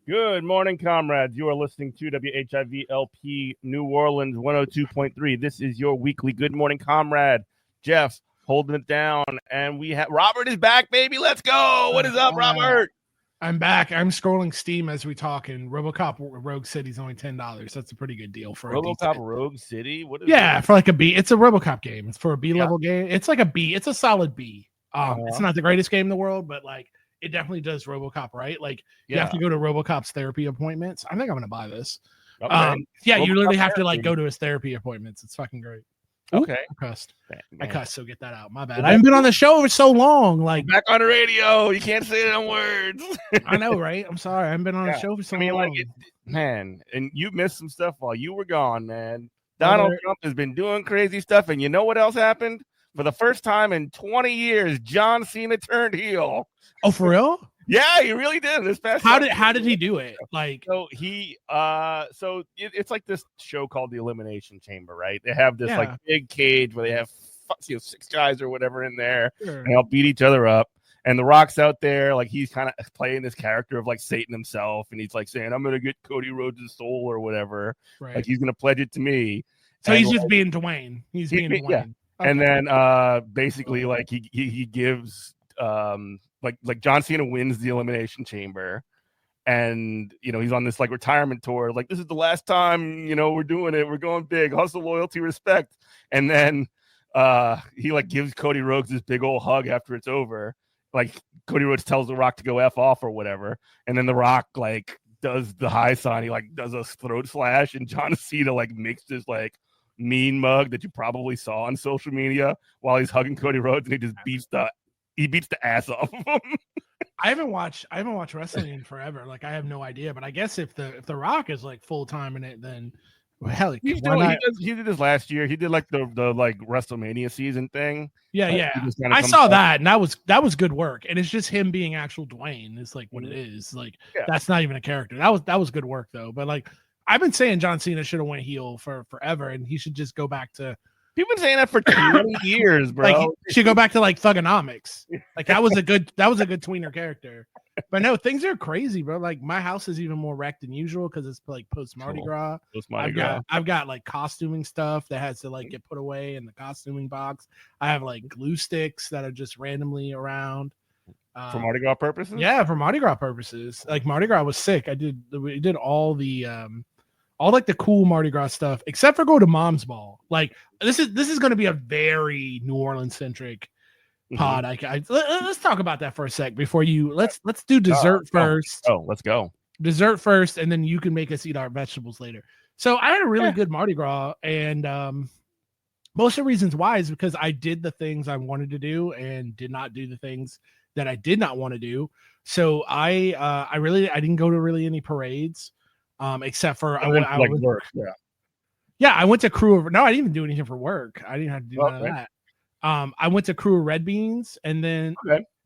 Good morning, comrades. You are listening to WHIVLP New Orleans 102.3. This is your weekly Good Morning Comrade. Jeff holding it down, and we have Robert is back, baby. Let's go. What is up, Robert? I'm back. I'm scrolling Steam as we talk, and RoboCop Rogue City is only $10. That's a pretty good deal for RoboCop Rogue City. What is that? For like a B. It's a RoboCop game. It's for a B level game. It's like a B. It's a solid B. It's not the greatest game in the world, but like it definitely does RoboCop right. Like you have to go to RoboCop's therapy appointments. I think I'm gonna buy this. Okay. RoboCop you literally have to like go to his therapy appointments. It's fucking great. Okay. I cussed, so get that out. My bad. I haven't been on the show for so long. Like back on the radio. You can't say it on words. I know, right? I'm sorry. I haven't been on the show for so long. Man, and you missed some stuff while you were gone, man. Donald Trump has been doing crazy stuff, and you know what else happened? For the first time in 20 years, John Cena turned heel. Oh, for real? Yeah, he really did. This past how did he do it? Like, so he it's like this show called The Elimination Chamber, right? They have this like big cage where they have 6 guys or whatever in there, and they'll beat each other up. And The Rock's out there, like he's kind of playing this character of like Satan himself, and he's like saying, "I'm gonna get Cody Rhodes' soul or whatever." Right. Like he's gonna pledge it to me. So he's just being Dwayne. He's being Dwayne. Yeah. Okay. And then basically like he gives like John Cena wins the Elimination Chamber, and he's on this like retirement tour, like this is the last time we're doing it, we're going big, hustle, loyalty, respect. And then he like gives Cody Rhodes this big old hug after it's over. Like Cody Rhodes tells The Rock to go F off or whatever, and then The Rock like does the high sign, he like does a throat slash, and John Cena like makes this like mean mug that you probably saw on social media while he's hugging Cody Rhodes, and he just beats the ass off of him. I haven't watched wrestling in forever. Like I have no idea, but I guess if the Rock is like full time in it, then hell, he did this last year. He did like the like WrestleMania season thing. Yeah. I saw that, and that was good work. And it's just him being actual Dwayne. It's like what it is. Like that's not even a character. That was good work though. But like I've been saying John Cena should have went heel for forever, and he should just go back to. You've been saying that for 20 years, bro. Like he should go back to like Thugonomics. Like that was a good tweener character. But no, things are crazy, bro. Like my house is even more wrecked than usual because it's like post Mardi Gras. I've got like costuming stuff that has to like get put away in the costuming box. I have like glue sticks that are just randomly around. For Mardi Gras purposes? Yeah, for Mardi Gras purposes. Like Mardi Gras was sick. We did all the all like the cool Mardi Gras stuff, except for go to Mom's Ball. Like this is going to be a very New Orleans centric pod. Let's talk about that for a sec before you. Let's do dessert first. Oh, let's go dessert first, and then you can make us eat our vegetables later. So I had a really good Mardi Gras, and most of the reasons why is because I did the things I wanted to do and did not do the things that I did not want to do. So I didn't go to really any parades. Except for I went work. I went to Crew of. No, I didn't even do anything for work. I didn't have to do none of that. I went to Crew of Red Beans, and then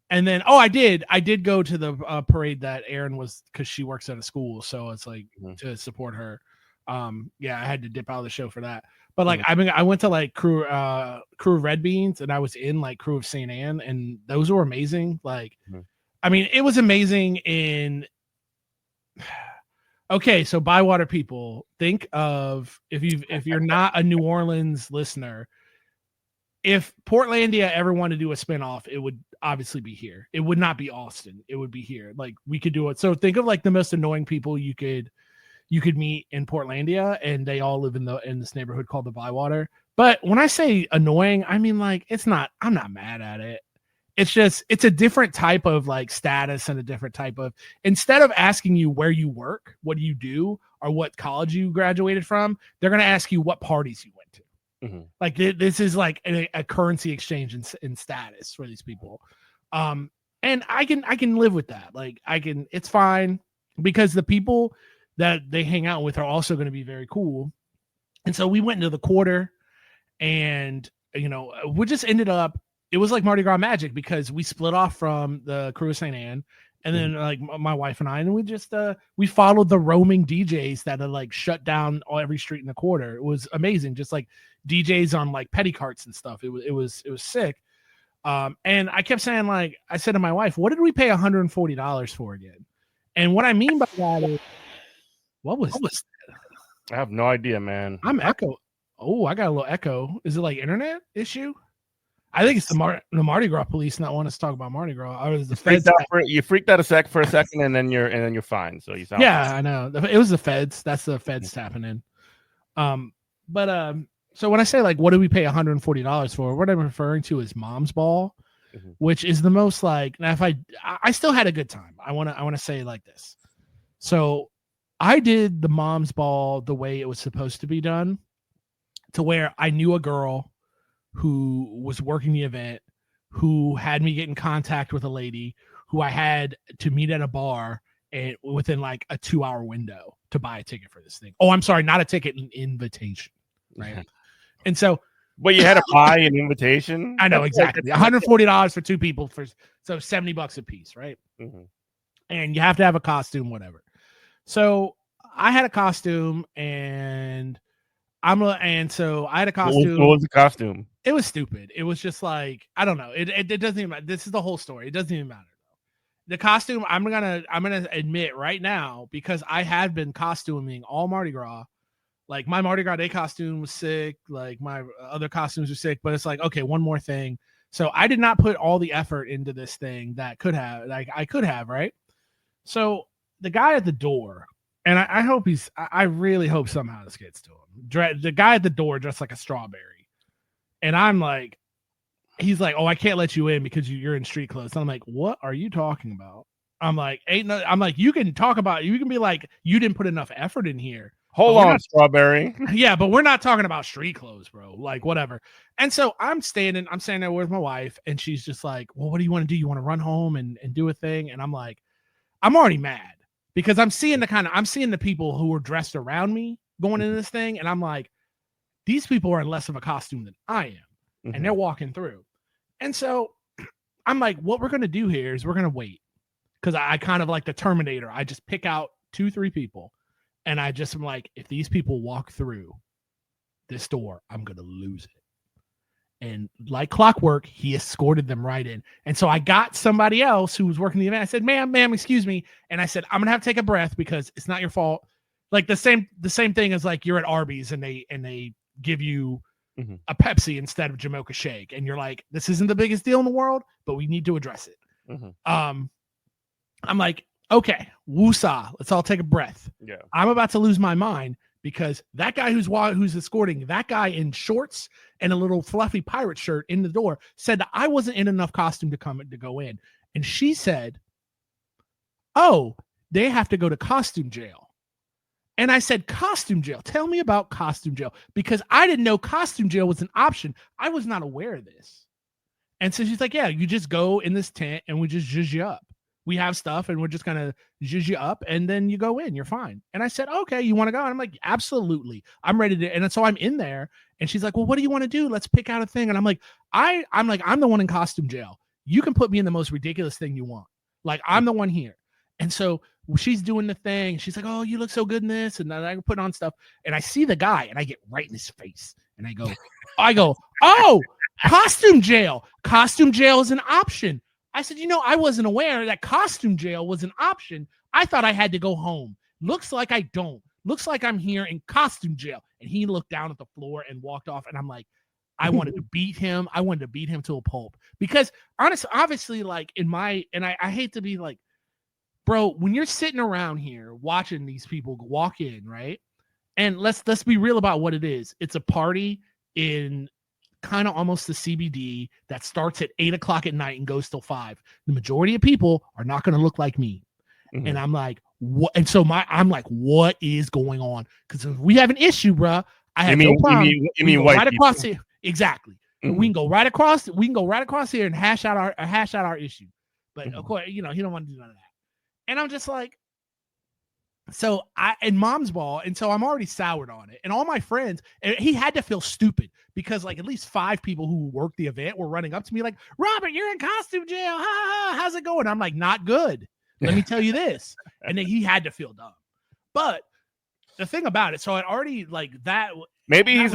I did go to the parade that Erin was, because she works at a school, so it's like to support her. I had to dip out of the show for that. But like I went to like Crew of Red Beans, and I was in like Crew of St. Anne, and those were amazing. Like, I mean, it was amazing in. Okay, so Bywater people, think of if you're not a New Orleans listener, if Portlandia ever wanted to do a spinoff, it would obviously be here. It would not be Austin. It would be here. Like we could do it. So think of like the most annoying people you could meet in Portlandia, and they all live in this neighborhood called the Bywater. But when I say annoying, I mean like I'm not mad at it. It's just, it's a different type of like status and a different type of, instead of asking you where you work, what do you do, or what college you graduated from, they're going to ask you what parties you went to. Like this is like a currency exchange in status for these people. And I can live with that. Like it's fine because the people that they hang out with are also going to be very cool. And so we went into the quarter and, we just ended up, it was like Mardi Gras magic because we split off from the crew of St. Anne. And then like my wife and I, and we just, we followed the roaming DJs that had like shut down every street in the quarter. It was amazing. Just like DJs on like petty carts and stuff. It was sick. And I kept saying, like, I said to my wife, what did we pay $140 for again? And what I mean by that is, what was that? I have no idea, man. I'm echo. Oh, I got a little echo. Is it like internet issue? I think it's the Mardi Gras police not want us to talk about Mardi Gras. Or the feds. You freaked out for a second, and then you're fine. So you sound I know. It was the feds. That's the feds tapping in. So when I say like, what did we pay $140 for? What I'm referring to is Mom's Ball, which is the most like. Now, if I still had a good time. I want to say it like this. So I did the Mom's Ball the way it was supposed to be done, to where I knew a girl who was working the event, who had me get in contact with a lady who I had to meet at a bar and within like a 2-hour window to buy a ticket for this thing. Oh, I'm sorry, not a ticket, an invitation. Right. And so, but you had to buy an invitation. I know exactly. $140 for two people so $70 a piece. Right. And you have to have a costume, whatever. So I had a costume and so I had a costume. What was the costume? It was stupid. It was just like, I don't know. It doesn't even matter. This is the whole story. It doesn't even matter though. The costume, I'm gonna admit right now, because I had been costuming all Mardi Gras. Like my Mardi Gras Day costume was sick. Like my other costumes were sick. But it's like, okay, one more thing. So I did not put all the effort into this thing that I could have, right? So the guy at the door, and I really hope somehow this gets to him. The guy at the door dressed like a strawberry. And I'm like, he's like, oh, I can't let you in because you're in street clothes. And I'm like, what are you talking about? I'm like, you can be like, you didn't put enough effort in here. Hold on, strawberry. Yeah, but we're not talking about street clothes, bro. Like, whatever. And so I'm standing there with my wife, and she's just like, well, what do you want to do? You want to run home and do a thing? And I'm like, I'm already mad because I'm seeing the people who were dressed around me going into this thing, and I'm like, these people are in less of a costume than I am, and they're walking through. And so I'm like, what we're going to do here is we're going to wait, because I kind of like the Terminator. I just pick out 2-3 people, and I just am like, if these people walk through this door, I'm going to lose it. And like clockwork, he escorted them right in. And so I got somebody else who was working the event. I said, ma'am, excuse me. And I said, I'm going to have to take a breath because it's not your fault. Like the same thing as like you're at Arby's and they give you a Pepsi instead of Jamocha Shake. And you're like, this isn't the biggest deal in the world, but we need to address it. I'm like, okay, woosah, let's all take a breath. Yeah. I'm about to lose my mind because that guy who's escorting that guy in shorts and a little fluffy pirate shirt in the door said that I wasn't in enough costume to go in. And she said, oh, they have to go to costume jail. And I said, costume jail? Tell me about costume jail, because I didn't know costume jail was an option. I was not aware of this. And so she's like, yeah, you just go in this tent and we just zhuzh you up. We have stuff and we're just going to zhuzh you up and then you go in, you're fine. And I said, okay, you want to go? And I'm like, absolutely. I'm ready to. And so I'm in there and she's like, well, what do you want to do? Let's pick out a thing. And I'm like, I'm the one in costume jail. You can put me in the most ridiculous thing you want. Like, I'm the one here. And so she's doing the thing. She's like, oh, you look so good in this. And then I put on stuff and I see the guy and I get right in his face. And I go, oh, costume jail. Costume jail is an option. I said, I wasn't aware that costume jail was an option. I thought I had to go home. Looks like I don't. Looks like I'm here in costume jail. And he looked down at the floor and walked off. And I'm like, I wanted to beat him. I wanted to beat him to a pulp. Because obviously, like I hate to be like, bro, when you're sitting around here watching these people walk in, right? And let's be real about what it is. It's a party in kind of almost the CBD that starts at 8:00 at night and goes till 5. The majority of people are not going to look like me. Mm-hmm. And I'm like, what? And so I'm like, what is going on? Because if we have an issue, bro, I had no problem. You mean white right across people. here. Exactly. Mm-hmm. We can go right across. We can go right across here and hash out our issue. But of course, he don't want to do none of that. And I'm just like, so and mom's ball, and so I'm already soured on it. And all my friends, and he had to feel stupid because like at least 5 people who worked the event were running up to me like, Robert, you're in costume jail. Ha, ha, how's it going? I'm like, not good. Let me tell you this. And then he had to feel dumb. But the thing about it, so I'd already like that. Maybe he's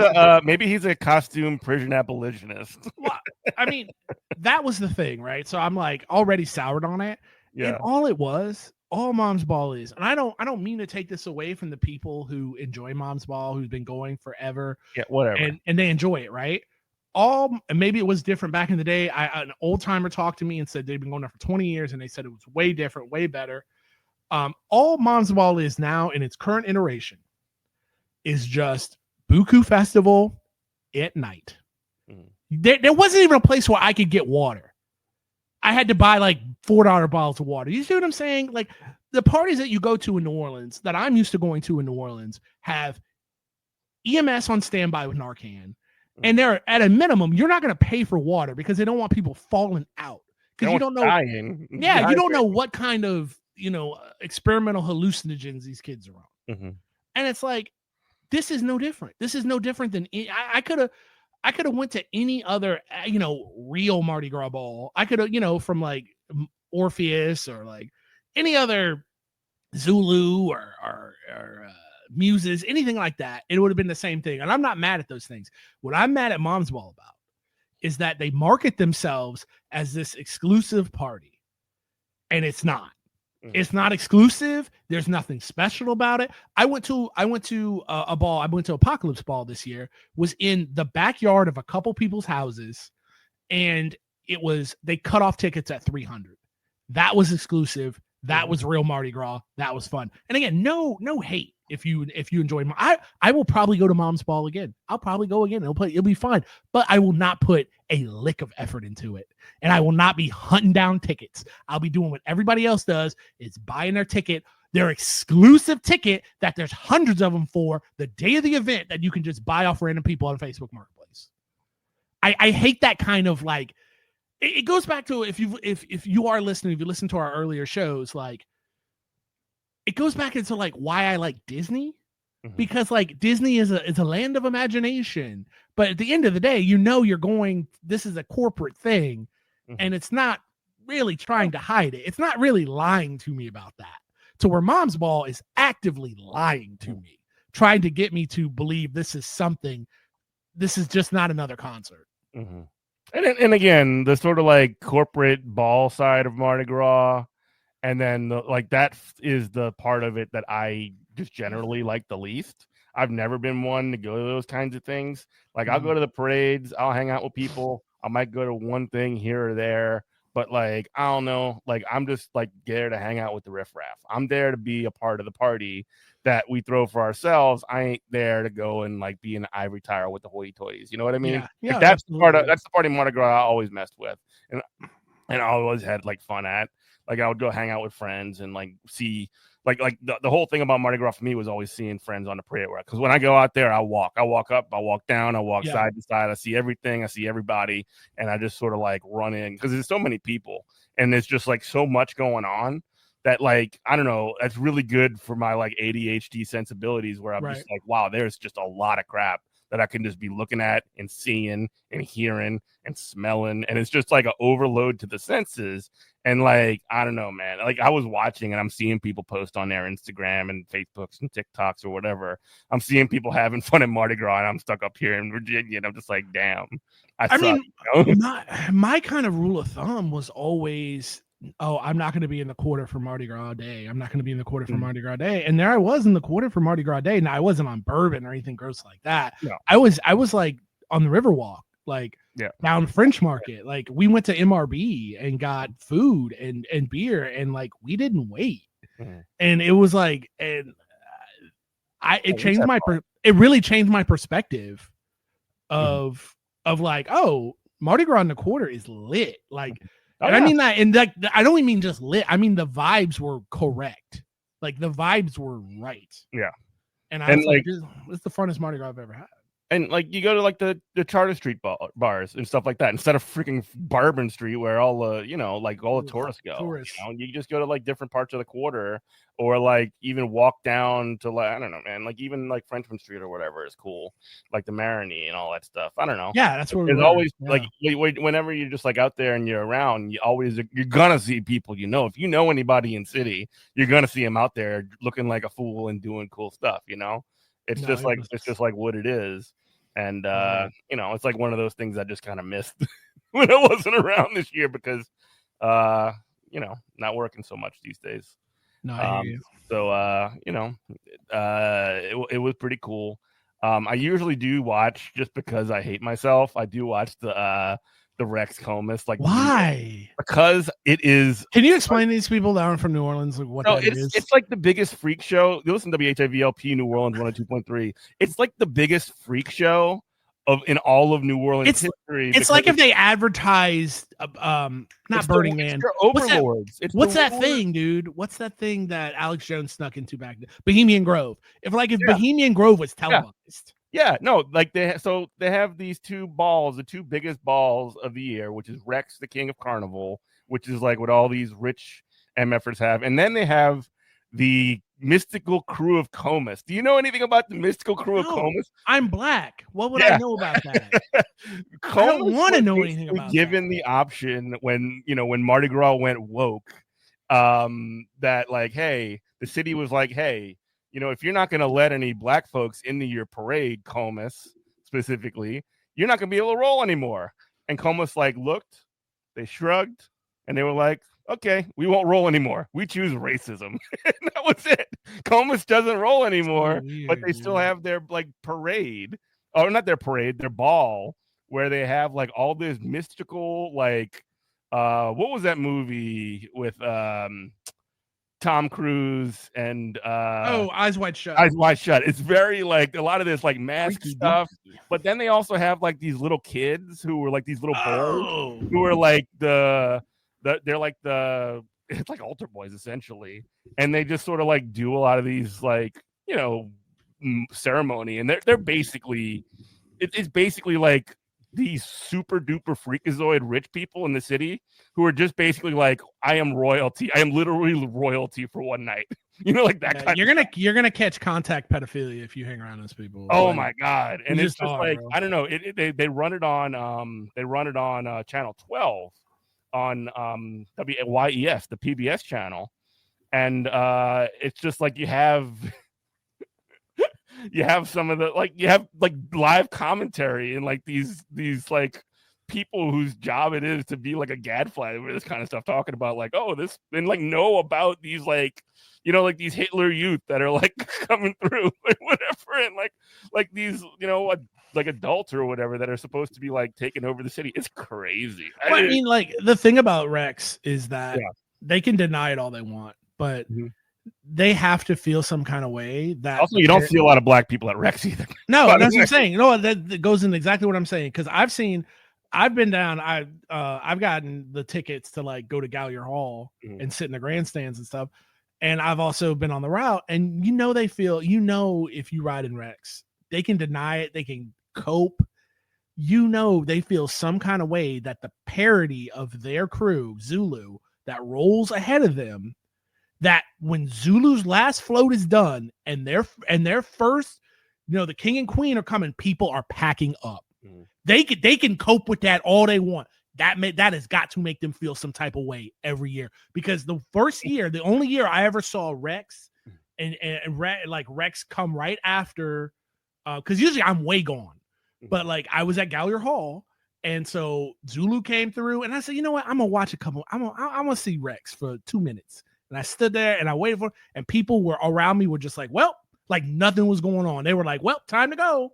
a costume prison abolitionist. Well, I mean, that was the thing, right? So I'm like already soured on it. Yeah. And all mom's ball is, and I don't mean to take this away from the people who enjoy mom's ball, who's been going forever. Yeah, whatever. And they enjoy it, right? And maybe it was different back in the day. An old timer talked to me and said they've been going there for 20 years, and they said it was way different, way better. All mom's ball is now in its current iteration is just Buku Festival at night. Mm-hmm. There wasn't even a place where I could get water. I had to buy like $4 bottles of water. You see what I'm saying? Like the parties that you go to in New Orleans that I'm used to going to in New Orleans have EMS on standby with Narcan. And they're at a minimum, you're not going to pay for water because they don't want people falling out. Because you don't know. Dying. Yeah, you don't know what kind of, experimental hallucinogens these kids are on. Mm-hmm. And it's like, this is no different. This is no different than I could have went to any other, real Mardi Gras ball. I could have, from like Orpheus or like any other Zulu or Muses, anything like that. It would have been the same thing. And I'm not mad at those things. What I'm mad at Mom's Ball about is that they market themselves as this exclusive party, and it's not. It's not exclusive. There's nothing special about it. I went to a ball. I went to Apocalypse Ball this year. Was in the backyard of a couple people's houses, and they cut off tickets at $300. That was exclusive. That was real Mardi Gras. That was fun. And again, no hate if you enjoy. I will probably go to Mom's Ball again. I'll probably go again. It'll be fine. But I will not put a lick of effort into it. And I will not be hunting down tickets. I'll be doing what everybody else does. It's buying their ticket, their exclusive ticket that there's hundreds of them for the day of the event that you can just buy off random people on Facebook Marketplace. I hate that kind of like. It goes back to if you are listening, if you listen to our earlier shows, like it goes back into like why I like Disney, because like Disney is a land of imagination, but at the end of the day, you're going. This is a corporate thing, and it's not really trying to hide it. It's not really lying to me about that. To where Mom's Ball is actively lying to me, trying to get me to believe this is something. This is just not another concert. Mm-hmm. And again, the sort of like corporate ball side of Mardi Gras, and then that is the part of it that I just generally like the least. I've never been one to go to those kinds of things. Like I'll go to the parades, I'll hang out with people, I might go to one thing here or there, but like I don't know, like I'm just like there to hang out with the riffraff. I'm there to be a part of the party that we throw for ourselves. I ain't there to go and like be in the ivory tower with the hoity-toys. You know what I mean? Yeah, like, that's the part of Mardi Gras I always messed with, and I always had like fun at. Like I would go hang out with friends and like see like the whole thing about Mardi Gras for me was always seeing friends on the parade route. Because when I go out there, I walk up, I walk down, I walk side to side. I see everything, I see everybody, and I just sort of like run in because there's so many people and there's just like so much going on. That like, I don't know, that's really good for my like ADHD sensibilities where I'm just like, wow, there's just a lot of crap that I can just be looking at and seeing and hearing and smelling. And it's just like an overload to the senses. And like, I don't know, man, like I was watching and I'm seeing people post on their Instagram and Facebooks and TikToks or whatever. I'm seeing people having fun at Mardi Gras and I'm stuck up here in Virginia and I'm just like, damn. I mean, my kind of rule of thumb was always, I'm not going to be in the quarter for Mardi Gras Day. I'm not going to be in the quarter for Mardi Gras Day. And there I was in the quarter for Mardi Gras Day. Now I wasn't on bourbon or anything gross like that. No. I was like on the Riverwalk, like down French Market. Like we went to MRB and got food and beer and like we didn't wait. And it was like, and it really changed my perspective of like, oh, Mardi Gras in the quarter is lit. Like, I mean that, and like I don't even mean just lit. I mean the vibes were correct. Like the vibes were right. Yeah, And I was like, this is the funnest Mardi Gras I've ever had. And like you go to like the Charter Street bars and stuff like that instead of freaking Bourbon Street where all the like all the tourists go. You just go to like different parts of the quarter, or like even walk down to like I don't know, man. Like even like Frenchman Street or whatever is cool, like the Marigny and all that stuff. I don't know. Yeah, that's where there's always like whenever you're just like out there and you're around, you're gonna see people. If you know anybody in city, you're gonna see them out there looking like a fool and doing cool stuff. It's just like what it is. And it's like one of those things I just kind of missed when I wasn't around this year because not working so much these days. No, I hear you. So it was pretty cool. I usually do watch just because I hate myself. I do watch the Rex Comus. Like, why? Because it is. Can you explain to these people that aren't from New Orleans what that is? It's like the biggest freak show. You listen to WHIVLP New Orleans 102.3. It's like the biggest freak show in all of New Orleans history. It's like if they advertised not Burning Man. Overlords. What's that thing, dude? What's that thing that Alex Jones snuck into back then? Bohemian Grove. If Bohemian Grove was televised. Yeah, no, like they have these two balls, the two biggest balls of the year, which is Rex, the King of Carnival, which is like what all these rich MFers have, and then they have the Mystical Crew of Comus. Do you know anything about the Mystical Crew of Comus? I'm black. What would I know about that? I don't want to know anything about given the option when Mardi Gras went woke, that like, hey, the city was like, hey, if you're not going to let any black folks into your parade, Comus specifically, you're not going to be able to roll anymore. And Comus like looked, they shrugged, and they were like, okay, we won't roll anymore. We choose racism. And that was it. Comus doesn't roll anymore, but they still have their like parade, or not their parade, their ball, where they have like all this mystical, like, what was that movie with Tom Cruise and Eyes Wide Shut. Eyes Wide Shut. It's very like a lot of this like mask stuff, but then they also have like these little kids who were like these little boys who are like they're like it's like altar boys essentially, and they just sort of like do a lot of these like ceremony, and they're basically it's basically like these super duper freakazoid rich people in the city who are just basically like, I am royalty. I am literally royalty for one night. Like that kind you're gonna catch contact pedophilia if you hang around those people. Oh my god. And it's just like, bro. I don't know. They run it on channel 12 on WYES, the PBS channel. And it's just like you have some of the like you have like live commentary and like these like people whose job it is to be like a gadfly with this kind of stuff, talking about like, oh, this, and like know about these like like these Hitler youth that are like coming through or whatever, and like these like adults or whatever that are supposed to be like taking over the city. It's crazy. Well, I mean, like the thing about Rex is that they can deny it all they want, but they have to feel some kind of way that also you don't see a lot of black people at Rex either. No, that's what I'm saying. No, that goes into exactly what I'm saying, because I've been down. I've gotten the tickets to like go to Gallier Hall and sit in the grandstands and stuff, and I've also been on the route. And they feel if you ride in Rex, they can deny it, they can cope. They feel some kind of way that the parody of their crew, Zulu, that rolls ahead of them, that when Zulu's last float is done and their first, the king and queen are coming, people are packing up. They can cope with that all they want. That has got to make them feel some type of way every year, because the only year I ever saw Rex and Rex come right after, because usually I'm way gone, but like I was at Gallier Hall, and so Zulu came through, and I said, you know what, I'm gonna watch a couple. I'm gonna see Rex for 2 minutes. And I stood there and I waited for, and people were around me were just like, well, like nothing was going on. They were like, well, time to go.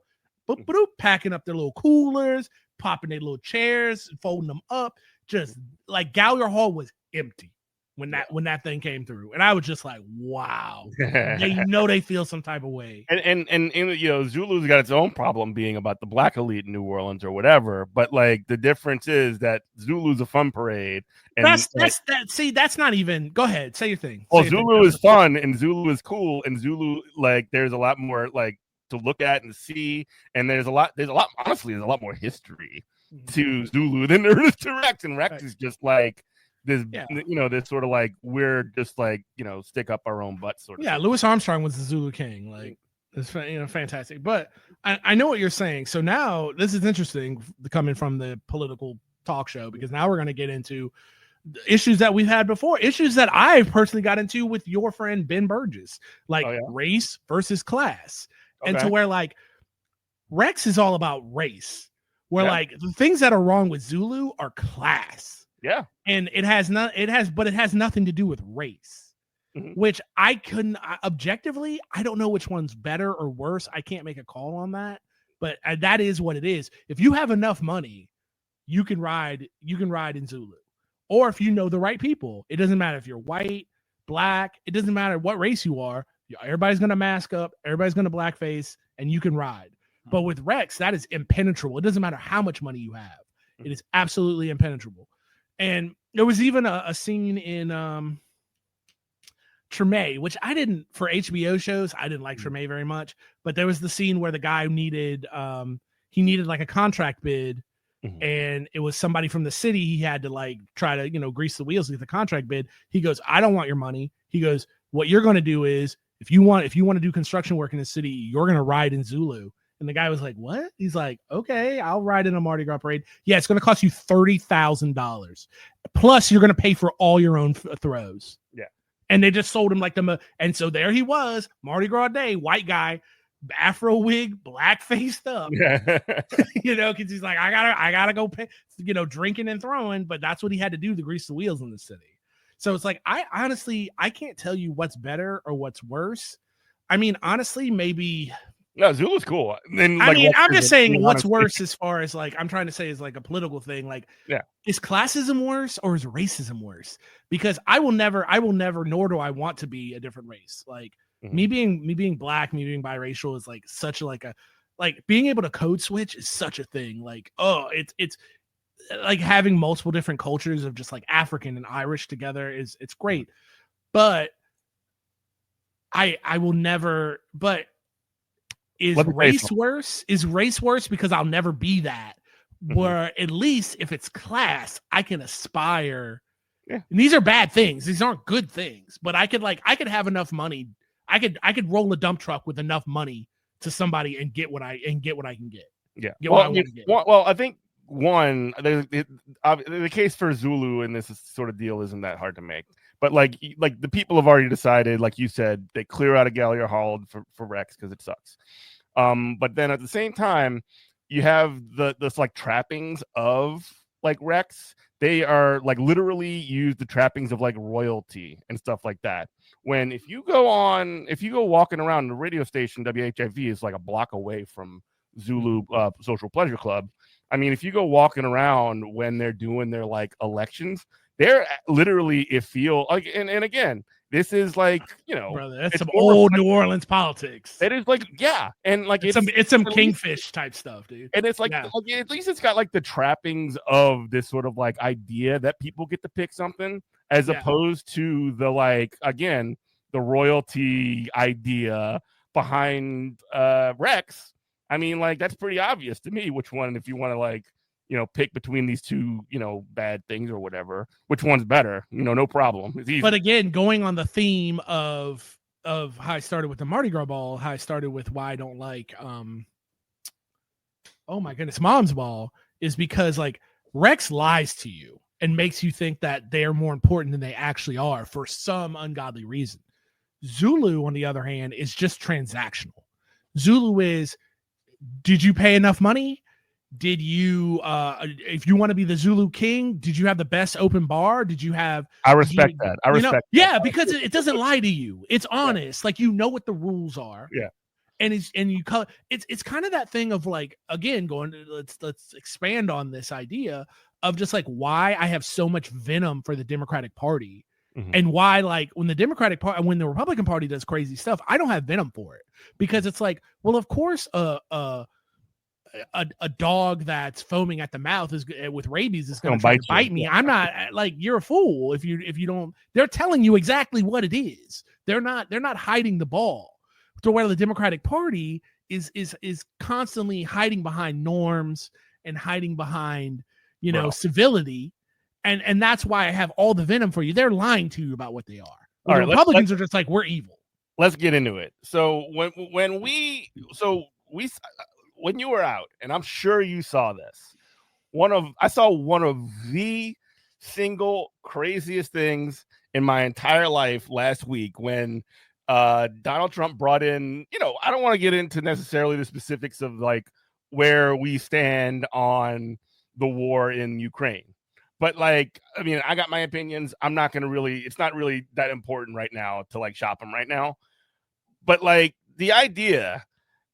Boop, boop, packing up their little coolers, popping their little chairs, folding them up. Just like Gallier Hall was empty. when that thing came through, and I was just like, wow, they feel some type of way. And Zulu's got its own problem being about the black elite in New Orleans or whatever, but like the difference is that Zulu's a fun parade, and that's not even. Go ahead, say your thing. Well, Zulu is fun and Zulu is cool, and Zulu, like, there's a lot more like to look at and see, and there's a lot honestly, there's a lot more history to Zulu than there is to Rex, and Rex is just like this, this sort of like we're just like stick up our own butt sort of. Yeah, thing. Louis Armstrong was the Zulu king, like it's fantastic. But I know what you're saying. So now this is interesting coming from the political talk show, because now we're going to get into issues that we've had before, issues that I personally got into with your friend Ben Burgess, like race versus class, and to where like Rex is all about race, where like the things that are wrong with Zulu are class. Yeah. And it has nothing to do with race, which I couldn't objectively, I don't know which one's better or worse. I can't make a call on that, but that is what it is. If you have enough money, you can ride in Zulu. Or if you know the right people, it doesn't matter if you're white, black, it doesn't matter what race you are. Everybody's going to mask up, everybody's going to blackface, and you can ride. But with Rex, that is impenetrable. It doesn't matter how much money you have. It is absolutely impenetrable. And there was even a scene in Treme, which I didn't, for HBO shows, I didn't like Treme very much. But there was the scene where the guy needed like a contract bid. And it was somebody from the city. He had to like try to, grease the wheels with the contract bid. He goes, I don't want your money. He goes, what you're going to do is if you want to do construction work in the city, you're going to ride in Zulu. And the guy was like, what? He's like, okay, I'll ride in a Mardi Gras parade. Yeah, it's going to cost you $30,000. Plus you're going to pay for all your own throws. Yeah. And they just sold him like and so there he was, Mardi Gras day, white guy, Afro wig, black faced up, because he's like, I gotta go pay, drinking and throwing, but that's what he had to do to grease the wheels in the city. So it's like, I honestly can't tell you what's better or what's worse. I mean, honestly, maybe. No, Zulu's cool. And I'm just saying what's worse as far as like, I'm trying to say is like a political thing. Like, is classism worse or is racism worse? Because I will never, nor do I want to be a different race. Like, me being black, me being biracial is like such like being able to code switch is such a thing. Like, it's like having multiple different cultures of just like African and Irish together it's great. But I will never, but is race worse? Is race worse because I'll never be that? Where at least if it's class, I can aspire. Yeah. And these are bad things. These aren't good things, but I could have enough money. I could roll a dump truck with enough money to somebody and get what I can get. Yeah. Well, I think the case for Zulu in this sort of deal isn't that hard to make. But like the people have already decided, like you said, they clear out of Gallier Hall for Rex because it sucks. But then at the same time, you have this like trappings of like Rex. They are like literally use the trappings of like royalty and stuff like that. When if you go walking around the radio station, WHIV is like a block away from Zulu Social Pleasure Club. I mean, if you go walking around when they're doing their like elections, they're literally and again, this is like, brother, that's some old New Orleans politics. It is like, yeah. And like it's some Kingfish type stuff, dude. And it's like, at least it's got like the trappings of this sort of like idea that people get to pick something as opposed to the like, again, the royalty idea behind Rex. I mean, like, that's pretty obvious to me which one, if you want to like, pick between these two, bad things or whatever, which one's better, no problem. It's easy. But again, going on the theme of how I started with the Mardi Gras ball, how I started with why I don't like, oh my goodness, Mom's Ball, is because like Rex lies to you and makes you think that they're more important than they actually are for some ungodly reason. Zulu, on the other hand, is just transactional. Zulu is, did you pay enough money? Did you, if you want to be the Zulu king, did you have the best open bar? Did you have? I respect that. I respect that. Yeah, because it doesn't lie to you. It's honest. Like, what the rules are. Yeah. And you call it's kind of that thing of like, again, let's expand on this idea of just like why I have so much venom for the Democratic Party And why, like, when the Democratic Party, when the Republican Party does crazy stuff, I don't have venom for it, because it's like, well, of course, a dog that's foaming at the mouth is with rabies is going to try to bite me. I'm not like, you're a fool if you don't. They're telling you exactly what it is. They're not hiding the ball. So where the Democratic Party is constantly hiding behind norms and hiding behind, civility. And that's why I have all the venom for you. They're lying to you about what they are. All right, Republicans are just like, we're evil. Let's get into it. So when you were out, and I'm sure you saw this, I saw one of the single craziest things in my entire life last week when Donald Trump brought in, I don't want to get into necessarily the specifics of like where we stand on the war in Ukraine. But like, I mean, I got my opinions. I'm not going to it's not really that important right now to like shop them right now. But like the idea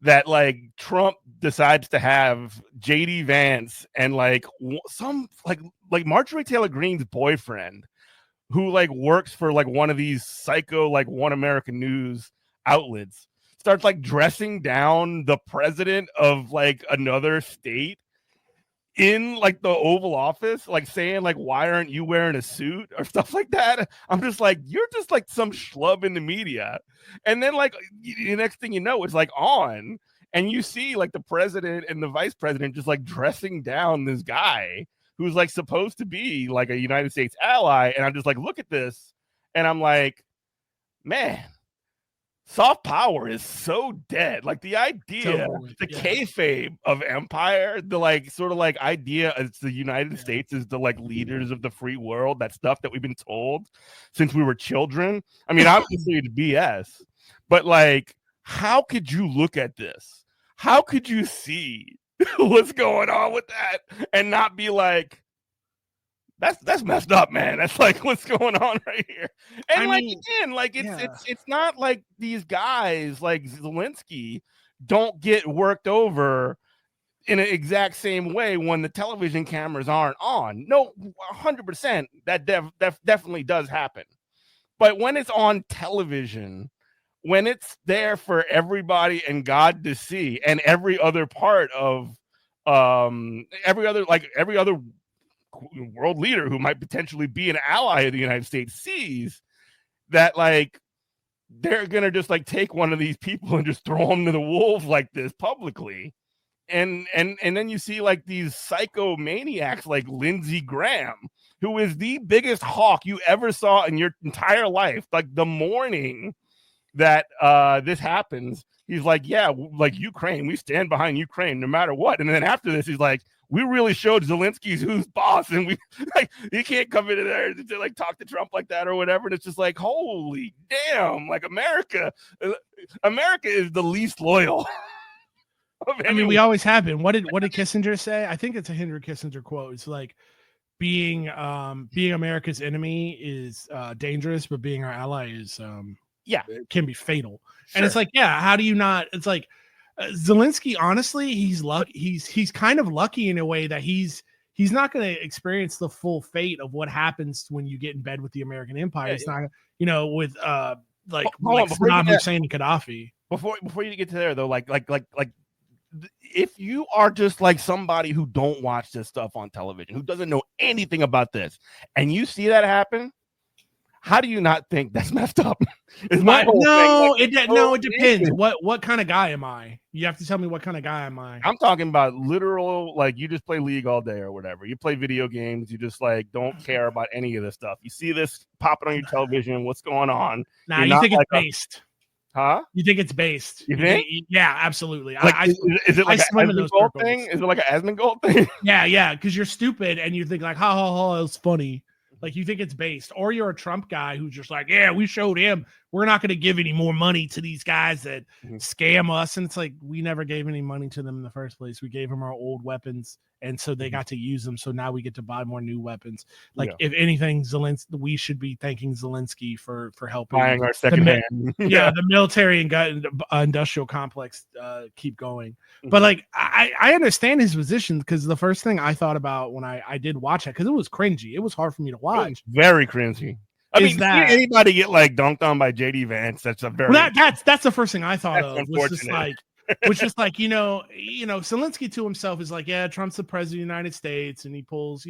that like Trump decides to have JD Vance and like some like Marjorie Taylor Greene's boyfriend, who like works for like one of these psycho like One American News outlets, starts like dressing down the president of like another state in like the Oval Office, like saying like, why aren't you wearing a suit or stuff like that. I'm just like, you're just like some schlub in the media. And then like the next thing you know, it's like on, and you see like the president and the vice president just like dressing down this guy who's like supposed to be like a United States ally. And I'm just like, look at this. And I'm like, man, soft power is so dead. Like the idea, kayfabe of empire, the like sort of like idea it's the United States is the like leaders of the free world, that stuff that we've been told since we were children. I mean, obviously it's BS, but like, how could you look at this? How could you see what's going on with that and not be like, that's messed up, man. That's like what's going on right here. And it's not like these guys like Zelensky don't get worked over in an exact same way when the television cameras aren't on. No, 100% that definitely does happen. But when it's on television, when it's there for everybody and God to see, and every other part of every other world leader who might potentially be an ally of the United States sees that, like, they're gonna just like take one of these people and just throw them to the wolves like this publicly, and then you see like these psychomaniacs like Lindsey Graham, who is the biggest hawk you ever saw in your entire life. Like the morning that this happens, he's like, yeah, like Ukraine, we stand behind Ukraine no matter what. And then after this, he's like, we really showed Zelensky's who's boss, and we like he can't come into there to like talk to Trump like that or whatever. And it's just like, holy damn, like America is the least loyal. I mean, we always have been. What did Kissinger say? I think it's a Henry Kissinger quote. It's like being America's enemy is dangerous, but being our ally is it can be fatal. Sure. And it's like, yeah, how do you not? It's like Zelensky, honestly, he's kind of lucky in a way that he's not going to experience the full fate of what happens when you get in bed with the American empire. It's not, with like Saddam Hussein and Gaddafi. Before you get to there though, like if you are just like somebody who don't watch this stuff on television, who doesn't know anything about this, and you see that happen, how do you not think that's messed up? It depends. What kind of guy am I? You have to tell me what kind of guy am I. I'm talking about literal, like you just play League all day or whatever. You play video games. You just like don't care about any of this stuff. You see this popping on your television. What's going on? Nah, you think it's based. Huh? You think it's based? You think? Yeah, absolutely. Like, is it like an Asmongold thing? Is it like an Asmongold thing? Yeah, because you're stupid and you think like, ha, it's funny. Like you think it's based, or you're a Trump guy who's just like, yeah, we showed him. We're not going to give any more money to these guys that scam us. And it's like, we never gave any money to them in the first place. We gave them our old weapons. And so they got to use them. So now we get to buy more new weapons. Like if anything, we should be thanking Zelensky for helping buying our second hand. The military and industrial complex keep going. But like, I understand his position, because the first thing I thought about when I did watch it, because it was cringy. It was hard for me to watch. Very cringy. I mean, seeing anybody get like dunked on by JD Vance, that's a very that's the first thing I thought of. Was just like, you know, Zelensky to himself is like, yeah, Trump's the president of the United States, and he pulls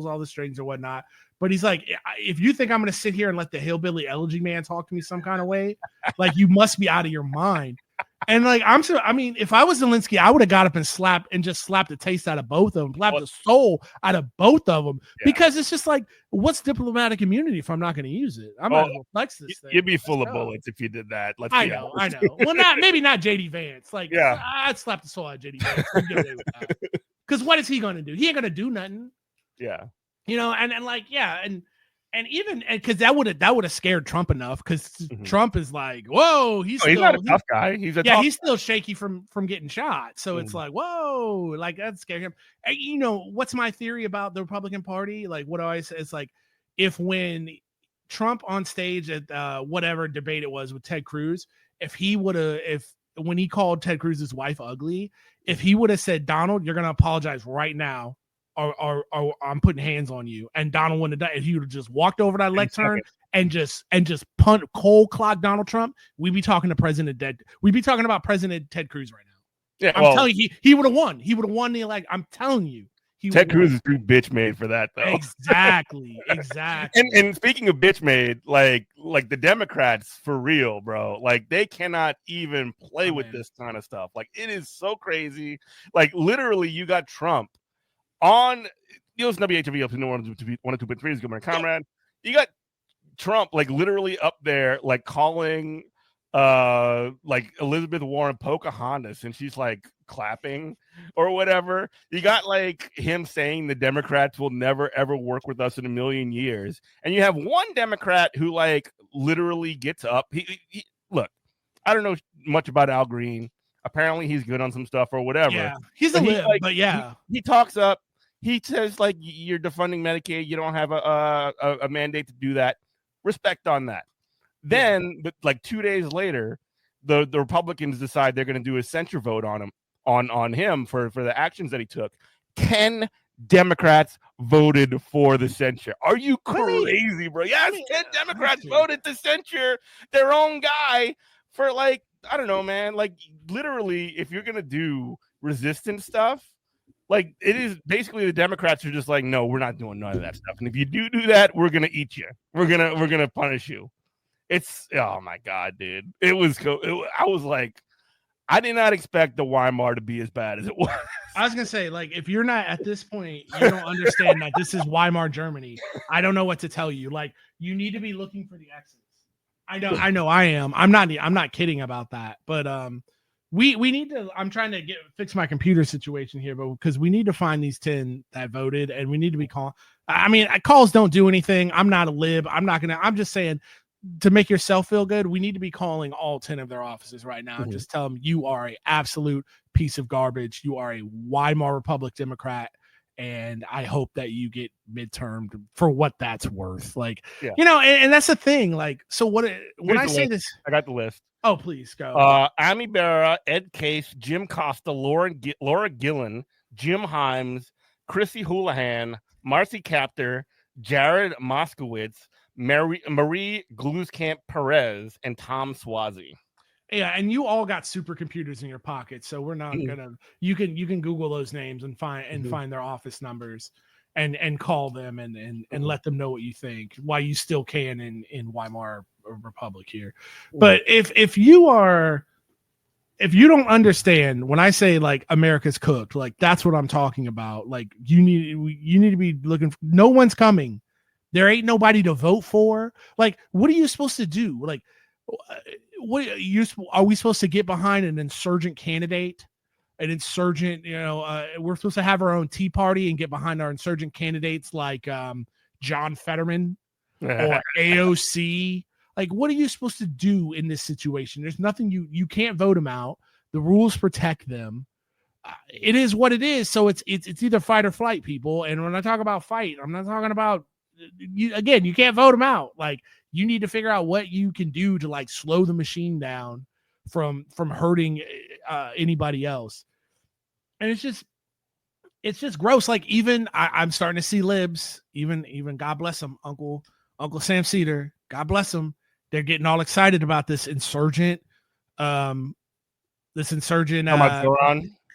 all the strings or whatnot. But he's like, if you think I'm going to sit here and let the hillbilly elegy man talk to me some kind of way, like, you must be out of your mind. And like, I mean, if I was Zelensky, I would have got up and slapped the taste out of both of them, slapped the soul out of both of them, because it's just like, what's diplomatic immunity if I'm not going to use it? I'm not going to flex this thing. You'd be full of bullets if you did that. I know. Well, maybe not JD Vance. Like, I'd slap the soul out of JD Vance. Because what is he going to do? He ain't going to do nothing. Yeah. You know, and like, yeah, and even because that would have scared Trump enough, because Trump is like, whoa, he's not a tough guy. He's still shaky from getting shot. So it's like, whoa, like, that scared him. And, you know, what's my theory about the Republican Party? Like, what do I say? It's like, when Trump on stage at whatever debate it was with Ted Cruz, when he called Ted Cruz's wife ugly, if he would have said, Donald, you're going to apologize right now, or I'm putting hands on you, and Donald wouldn't have done it, if he would have just walked over that lectern and just cold clock Donald Trump, we'd be talking about President Ted Cruz right now. Yeah, I'm telling you, he would have won. He would have won the election. I'm telling you. Ted Cruz is too bitch made for that, though. Exactly. And speaking of bitch made, like the Democrats, for real, bro, like, they cannot even play with this kind of stuff. Like, it is so crazy. Like, literally, you got Trump on WHW up to New Orleans 102.3 is good morning, Comrade. You got Trump like literally up there, like calling like Elizabeth Warren Pocahontas, and she's like clapping or whatever. You got like him saying the Democrats will never ever work with us in a million years, and you have one Democrat who like literally gets up. He look, I don't know much about Al Green. Apparently he's good on some stuff or whatever. Yeah, he's a lib, but yeah, he talks up. He says like, you're defunding Medicaid. You don't have a mandate to do that. Respect on that. Then, but like 2 days later, the Republicans decide they're going to do a censure vote on him for the actions that he took. 10 Democrats voted for the censure. Are you crazy, bro? Yes, 10 Democrats voted to censure their own guy for like, I don't know, man. Like, literally, if you're going to do resistance stuff, like, it is basically the Democrats are just like, no, we're not doing none of that stuff. And if you do that, we're gonna eat you. We're gonna punish you. It's, oh my god, dude. It was I was like, I did not expect the Weimar to be as bad as it was. I was gonna say, like, if you're not at this point, you don't understand that this is Weimar Germany. I don't know what to tell you. Like, you need to be looking for the X's. I know I am. I'm not kidding about that. But we need to, I'm trying to fix my computer situation here, but because we need to find these 10 that voted, and we need to be calling. I mean, calls don't do anything. I'm not a lib. I'm just saying, to make yourself feel good, we need to be calling all 10 of their offices right now and just tell them, you are an absolute piece of garbage. You are a Weimar Republic Democrat, and I hope that you get midtermed for what that's worth. Like, you know, and that's the thing. Like, so when I say this, I got the list. Oh, please go. Amy Berra, Ed Case, Jim Costa, Laura Gillen, Jim Himes, Chrissy Houlihan, Marcy Kaptur, Jared Moskowitz, Marie Gluskamp Perez, and Tom Swazi. Yeah, and you all got supercomputers in your pocket, so we're not gonna. You can Google those names and find their office numbers and call them and let them know what you think. Why you still can in Weimar Republic here. But if you don't understand when I say like America's cooked, like that's what I'm talking about. Like you need to be looking for, no one's coming. There ain't nobody to vote for. Like, what are you supposed to do? Like, are we supposed to get behind an insurgent candidate? An insurgent, we're supposed to have our own Tea Party and get behind our insurgent candidates like John Fetterman or AOC. Like, what are you supposed to do in this situation? There's nothing you can't vote them out. The rules protect them. It is what it is. So it's either fight or flight, people. And when I talk about fight, I'm not talking about you can't vote them out. Like, you need to figure out what you can do to like slow the machine down from hurting anybody else. And it's just gross. Like, even I'm starting to see libs, even God bless them, Uncle Uncle Sam Cedar, God bless him, they're getting all excited about this insurgent,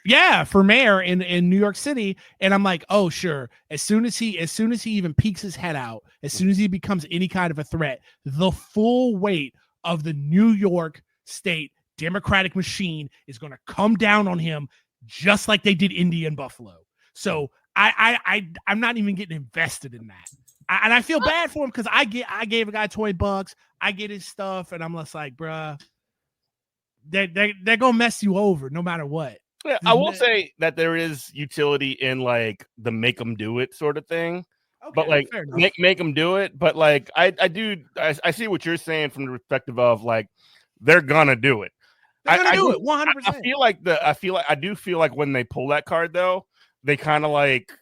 yeah, for mayor in New York City. And I'm like, oh, sure. As soon as he even peeks his head out, as soon as he becomes any kind of a threat, the full weight of the New York State Democratic machine is going to come down on him, just like they did India and Buffalo. So I'm not even getting invested in that. And I feel bad for him because I gave a guy $20, I get his stuff, and I'm just like, bruh, they're gonna mess you over no matter what. Yeah, I will say that there is utility in like the make them do it sort of thing. Okay, but like make them do it. But like I see what you're saying from the perspective of like they're gonna do it. They're gonna do it 100%. I do feel like when they pull that card though, they kind of like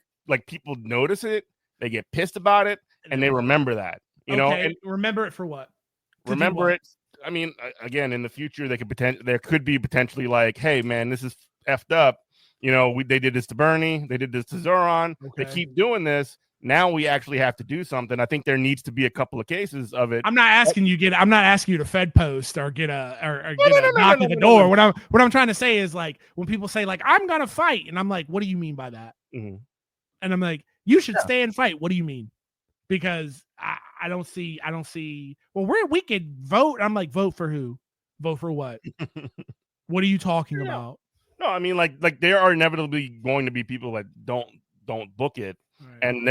people notice it, they get pissed about it, and they remember that. You know, and remember it for what? Remember it. I mean, again, in the future, there could be potentially like, hey, man, this is effed up. You know, they did this to Bernie, they did this to Zoran. Okay. They keep doing this. Now we actually have to do something. I think there needs to be a couple of cases of it. I'm not asking you to Fed post or get a knock at the door. What I'm trying to say is like when people say like I'm gonna fight, and I'm like, what do you mean by that? Mm-hmm. And I'm like, you should stay and fight. What do you mean? Because I don't see. Well, we could vote. I'm like, vote for who? Vote for what? What are you talking about? No, I mean like there are inevitably going to be people that don't book it, right. And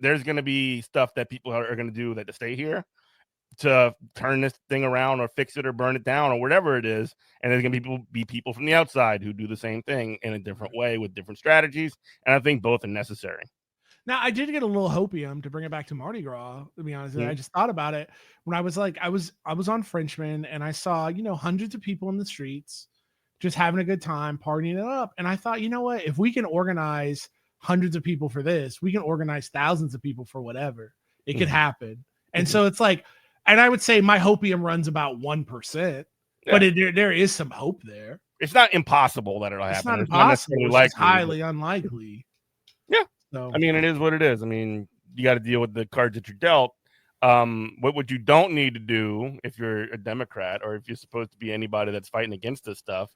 there's gonna be stuff that people are gonna do that to stay here to turn this thing around or fix it or burn it down or whatever it is, and there's gonna be people from the outside who do the same thing in a different way with different strategies, and I think both are necessary. Now, I did get a little hopium to bring it back to Mardi Gras, to be honest. Mm-hmm. I just thought about it when I was on Frenchman, and I saw, hundreds of people in the streets just having a good time, partying it up. And I thought, you know what? If we can organize hundreds of people for this, we can organize thousands of people for whatever. It could happen. And so it's like, and I would say my hopium runs about 1%, but there is some hope there. It's not impossible that it'll happen. It's not impossible. It's highly unlikely. Yeah. So, I mean, it is what it is. I mean, you got to deal with the cards that you're dealt. What you don't need to do if you're a Democrat or if you're supposed to be anybody that's fighting against this stuff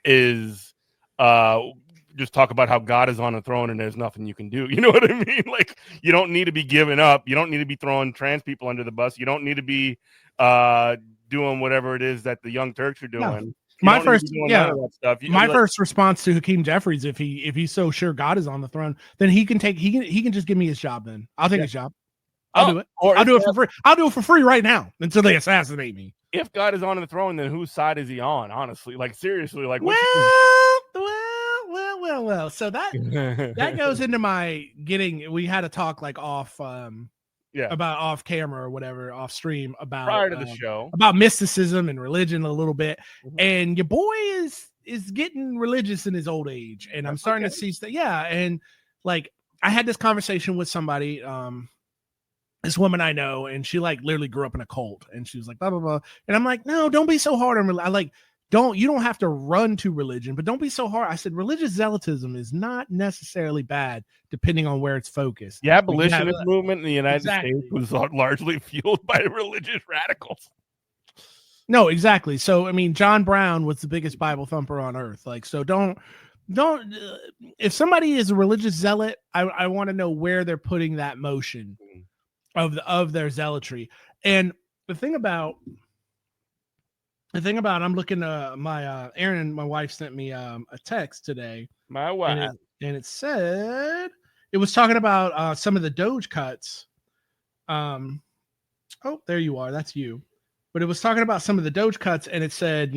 is just talk about how God is on the throne and there's nothing you can do. You know what I mean? Like, you don't need to be giving up. You don't need to be throwing trans people under the bus. You don't need to be doing whatever it is that the Young Turks are doing. No. My first response to Hakeem Jeffries, if he's so sure God is on the throne, then he can just give me his job. Then I'll take his job. I'll do it. I'll do it for free. I'll do it for free right now until they assassinate me. If God is on the throne, then whose side is he on? Honestly, like seriously, like well. So that goes into my getting. We had a talk like off. About off camera or whatever, off stream about prior to the show about mysticism and religion a little bit. Mm-hmm. And your boy is getting religious in his old age, and I'm starting to see stuff. Yeah, and like I had this conversation with somebody, this woman I know, and she like literally grew up in a cult, and she was like blah blah blah, and I'm like, no, don't be so hard on religion. You don't have to run to religion, but don't be so hard. I said religious zealotism is not necessarily bad, depending on where it's focused. The abolitionist movement in the United States was largely fueled by religious radicals. No, exactly. So, I mean, John Brown was the biggest Bible thumper on earth. Like, so don't. If somebody is a religious zealot, I want to know where they're putting that motion of their zealotry. And the thing about. I'm looking my Erin, my wife sent me a text today. My wife. And it said it was talking about some of the Doge cuts. Oh, there you are. That's you. But it was talking about some of the Doge cuts, and it said,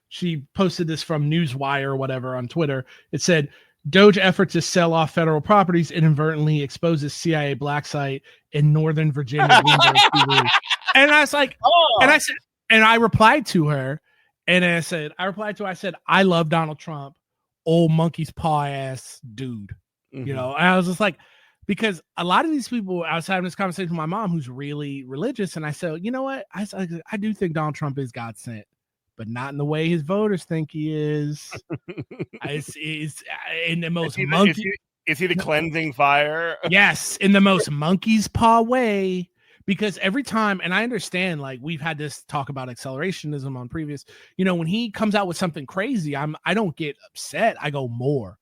she posted this from Newswire or whatever on Twitter. It said Doge effort to sell off federal properties inadvertently exposes CIA black site in Northern Virginia. And I was like, and I replied to her, and I said, I love Donald Trump, old monkey's paw ass dude. Mm-hmm. And I was just like, because a lot of these people, I was having this conversation with my mom who's really religious, and I said, you know what? I do think Donald Trump is God sent, but not in the way his voters think he is. It's in the most monkey. Is he the cleansing fire? Yes, in the most monkey's paw way. Because every time, and I understand, like we've had this talk about accelerationism on previous, when he comes out with something crazy, I don't get upset. I go more,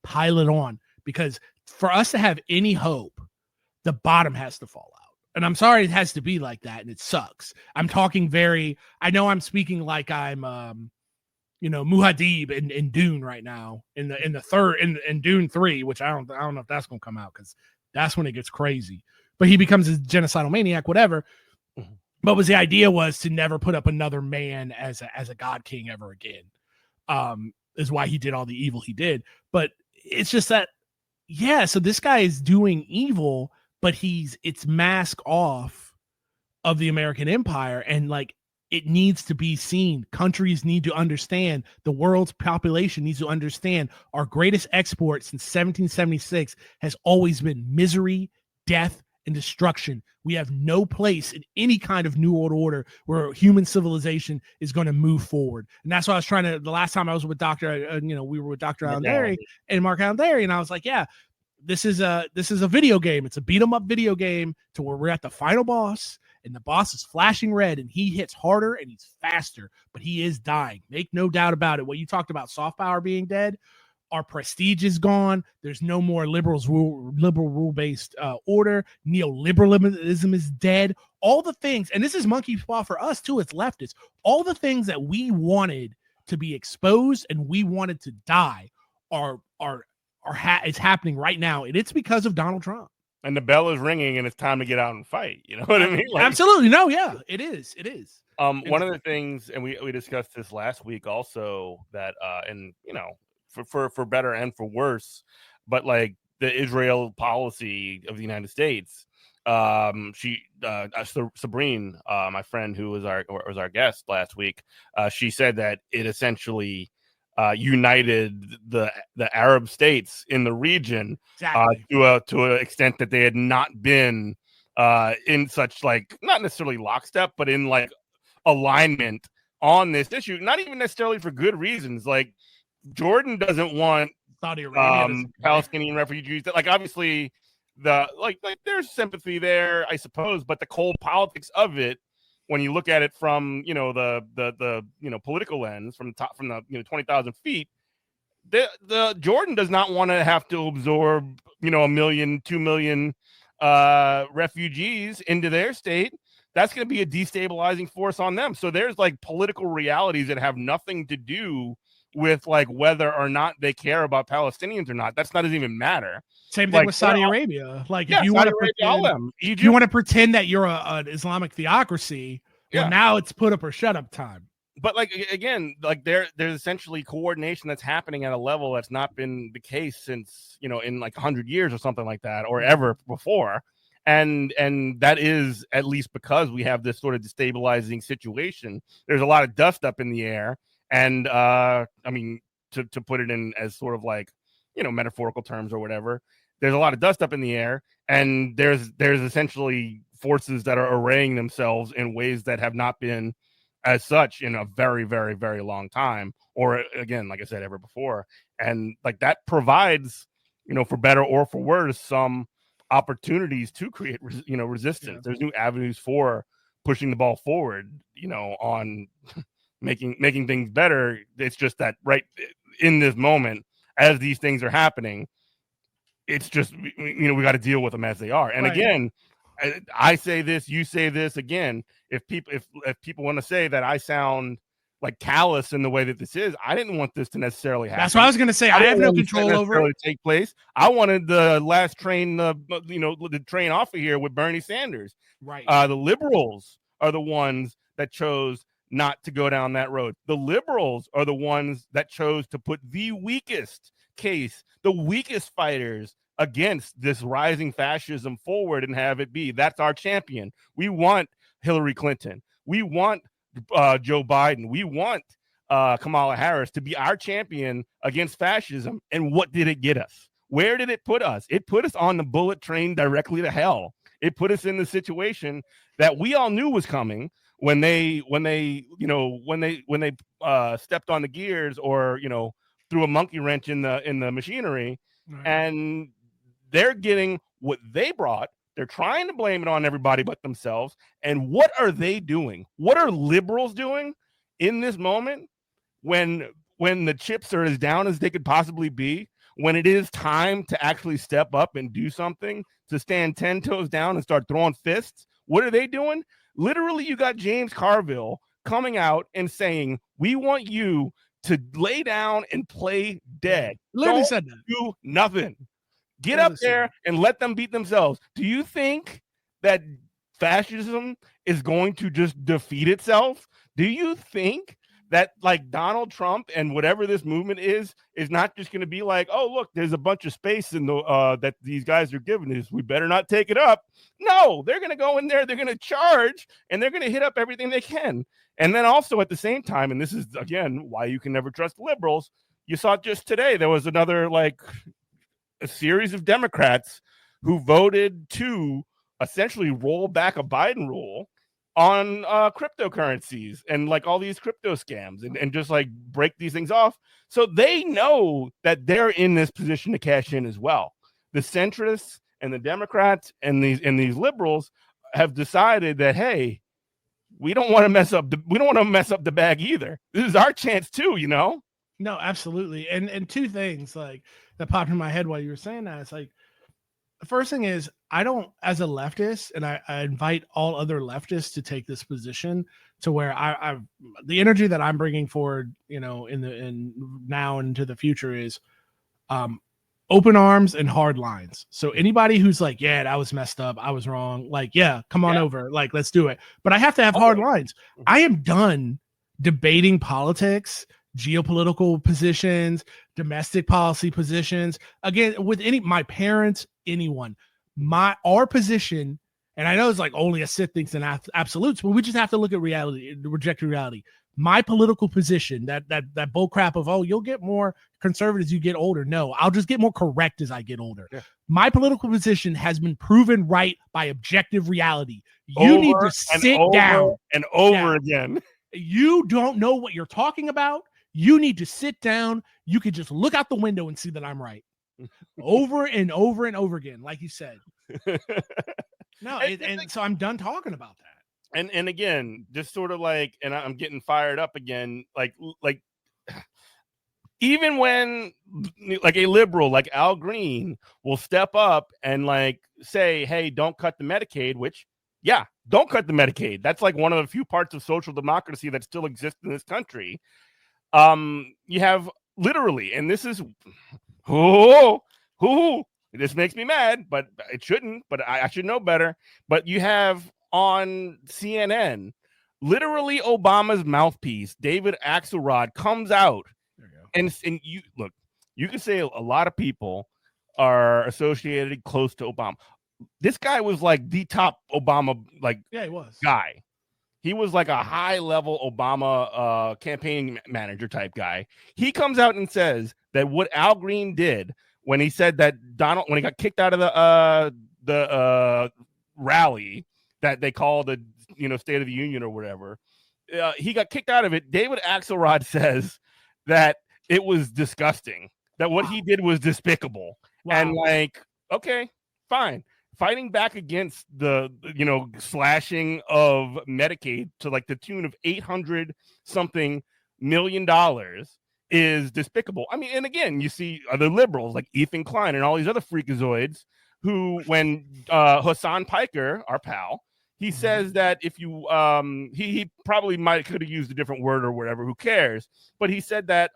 pile it on. Because for us to have any hope, the bottom has to fall out. And I'm sorry it has to be like that, and it sucks. I know I'm speaking like I'm Muad'Dib in Dune right now, in the third in Dune 3, which I don't know if that's gonna come out, because that's when it gets crazy. But he becomes a genocidal maniac, whatever. But the idea was to never put up another man as a god king ever again. Is why he did all the evil he did. But it's just that, yeah, so this guy is doing evil, but it's mask off of the American empire, and like it needs to be seen. Countries need to understand, the world's population needs to understand, our greatest export since 1776 has always been misery, death, and destruction. We have no place in any kind of new world order where human civilization is going to move forward. And that's why I was trying to, the last time I was with we were with Dr. Alandari and Mark Alandari, and I was like, yeah, this is a video game. It's a beat 'em up video game to where we're at the final boss, and the boss is flashing red, and he hits harder and he's faster, but he is dying. Make no doubt about it. What you talked about, soft power being dead, our prestige is gone. There's no more liberal rule-based order. Neoliberalism is dead. All the things, and this is monkey paw for us too, it's leftists. All the things that we wanted to be exposed and we wanted to die it's happening right now, and it's because of Donald Trump. And the bell is ringing, and it's time to get out and fight. You know what I mean? Like, absolutely. No, yeah, it is. One of the things, and we discussed this last week also, that and for better and for worse, but like the Israel policy of the United States, Sabrine, my friend who was our guest last week, she said that it essentially united the Arab states in the region, exactly. To an extent that they had not been in such, like, not necessarily lockstep, but in like alignment on this issue, not even necessarily for good reasons. Like, Jordan doesn't want Saudi Arabia Palestinian refugees. That, like, obviously there's sympathy there, I suppose, but the cold politics of it, when you look at it from the political lens, from the 20,000 feet, the Jordan does not want to have to absorb 1 million, 2 million refugees into their state. That's going to be a destabilizing force on them. So there's like political realities that have nothing to do with like whether or not they care about Palestinians or not. That doesn't even matter. Same thing with Saudi Arabia. Like, if you want to pretend that you're an Islamic theocracy, well, now it's put up or shut up time. But like, again, like there's essentially coordination that's happening at a level that's not been the case since in like 100 years or something like that, or ever before. And that is at least because we have this sort of destabilizing situation. There's a lot of dust up in the air. And I mean, to put it in as sort of like, metaphorical terms or whatever, there's a lot of dust up in the air, and there's essentially forces that are arraying themselves in ways that have not been as such in a very, very, very long time, or again, like I said, ever before. And like that provides, for better or for worse, some opportunities to create, resistance. There's new avenues for pushing the ball forward, on making things better. It's just that right in this moment, as these things are happening, it's just, we got to deal with them as they are. And again, I say this, you say this again. If people want to say that I sound like callous in the way that this is, I didn't want this to necessarily happen. That's what I was going to say. I have no control over it. Take place. I wanted the last train, the train off of here with Bernie Sanders. Right. The liberals are the ones that chose not to go down that road. The liberals are the ones that chose to put the weakest case, the weakest fighters against this rising fascism forward and have it be. That's our champion. We want Hillary Clinton. We want Joe Biden. We want Kamala Harris to be our champion against fascism. And what did it get us? Where did it put us? It put us on the bullet train directly to hell. It put us in the situation that we all knew was coming when they stepped on the gears, or threw a monkey wrench in the machinery. Right. and they're getting what they brought. They're trying to blame it on everybody but themselves. And what are they doing? What are liberals doing in this moment when the chips are as down as they could possibly be, when it is time to actually step up and do something, to stand 10 toes down and start throwing fists? What are they doing? Literally, you got James Carville coming out and saying, we want you to lay down and play dead. Literally Don't said that. do nothing. Get Literally up there and let them beat themselves. Do you think that fascism is going to just defeat itself? Do you think that like Donald Trump and whatever this movement is not just going to be like, oh, look, there's a bunch of space in the that these guys are giving us, we better not take it up? No, they're going to go in there, they're going to charge, and they're going to hit up everything they can. And then also at the same time, and this is again why you can never trust liberals, you saw just today there was another like a series of Democrats who voted to essentially roll back a Biden rule on cryptocurrencies and like all these crypto scams and just like break these things off. So they know that they're in this position to cash in as well. The centrists and the Democrats and these liberals have decided that, hey, we don't want to mess up the bag either. This is our chance too, you know? No, absolutely. And two things like that popped in my head while you were saying that. It's like, the first thing is, I don't, as a leftist, and I invite all other leftists to take this position to where I've the energy that I'm bringing forward, you know, in now into the future is open arms and hard lines. So anybody who's like, yeah, that was messed up, I was wrong, like, yeah, come on over, like, let's do it. But I have to have hard lines. I am done debating politics, geopolitical positions, domestic policy positions, again, with my parents, anyone. Our position, and I know it's like only a Sith thinks in absolutes, but we just have to look at reality, reject reality. My political position, that bull crap of, oh, you'll get more conservative as you get older. No, I'll just get more correct as I get older. Yeah. My political position has been proven right by objective reality. You need to sit down and over again. You don't know what you're talking about. You need to sit down. You could just look out the window and see that I'm right. Over and over and over again, like you said. No, and so I'm done talking about that. And again, just sort of like, and I'm getting fired up again, like even when like a liberal like Al Green will step up and like say, hey, don't cut the Medicaid, which, yeah, don't cut the Medicaid. That's like one of the few parts of social democracy that still exists in this country. You have literally, and this is, this makes me mad, but it shouldn't, but I should know better. But you have on CNN, literally Obama's mouthpiece, David Axelrod, comes out and you look, you can say a lot of people are associated close to Obama. This guy was like the top Obama, like, he was guy. He was like a high level Obama campaign manager type guy. He comes out and says that what Al Green did when he said that when he got kicked out of the rally that they call the State of the Union or whatever, he got kicked out of it. David Axelrod says that it was disgusting, that what he did was despicable. Wow. And like, okay, fine. Fighting back against the slashing of Medicaid to like the tune of $800-something million is despicable. I mean, and again, you see other liberals like Ethan Klein and all these other freakazoids who, when Hassan Piker, our pal, he says that if you he probably could have used a different word or whatever, who cares? But he said that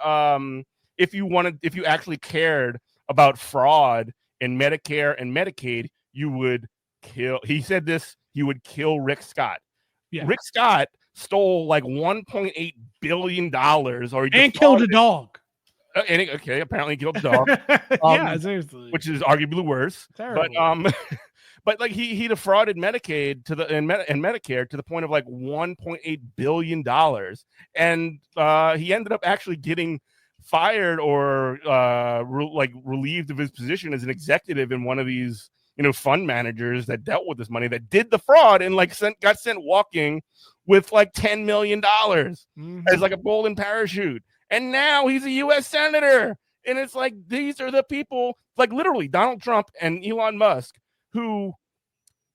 if you actually cared about fraud in Medicare and Medicaid, you would kill. He said this. He would kill Rick Scott. Yeah. Rick Scott stole like $1.8 billion, and killed a dog. Apparently killed a dog. Yeah, seriously, which is arguably worse. Terrible. But like he defrauded Medicaid and Medicare to the point of like $1.8 billion, and he ended up actually getting fired or relieved of his position as an executive in one of these fund managers that dealt with this money, that did the fraud, and like got sent walking with like $10 million as like a golden parachute. And now he's a U.S. senator. And it's like, these are the people, like literally Donald Trump and Elon Musk, who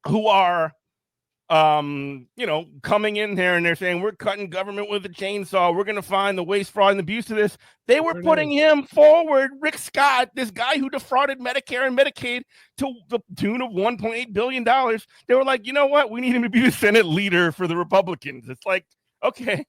are, coming in there and they're saying, we're cutting government with a chainsaw. We're going to find the waste, fraud, and abuse of this. They were putting him forward, Rick Scott, this guy who defrauded Medicare and Medicaid to the tune of $1.8 billion. They were like, you know what? We need him to be the Senate leader for the Republicans. It's like, okay.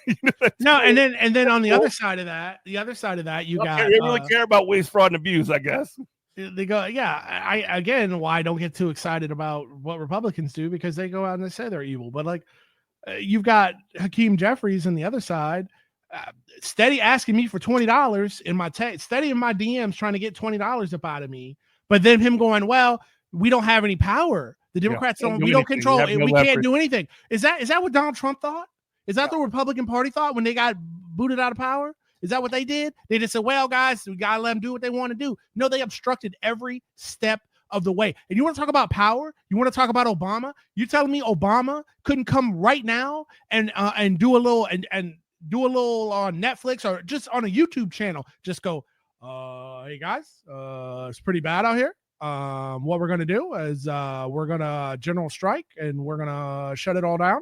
No, cool. and then on the other side of that, you got they really care about waste, fraud, and abuse, I guess. They go, why I don't get too excited about what Republicans do, because they go out and they say they're evil. But like, you've got Hakeem Jeffries on the other side, steady asking me for $20 in my text, steady in my DMs trying to get $20 up out of me. But then him going, well, we don't have any power. The Democrats we don't control it. We can't do anything. Is that what Donald Trump thought? Is that the Republican Party thought when they got booted out of power? Is that what they did? They just said, well, guys, we got to let them do what they want to do. No, they obstructed every step of the way. And you want to talk about power? You want to talk about Obama? You telling me Obama couldn't come right now and do a little and do a little on Netflix or just on a YouTube channel? Just go, hey guys, it's pretty bad out here. What we're going to do is we're going to general strike and we're going to shut it all down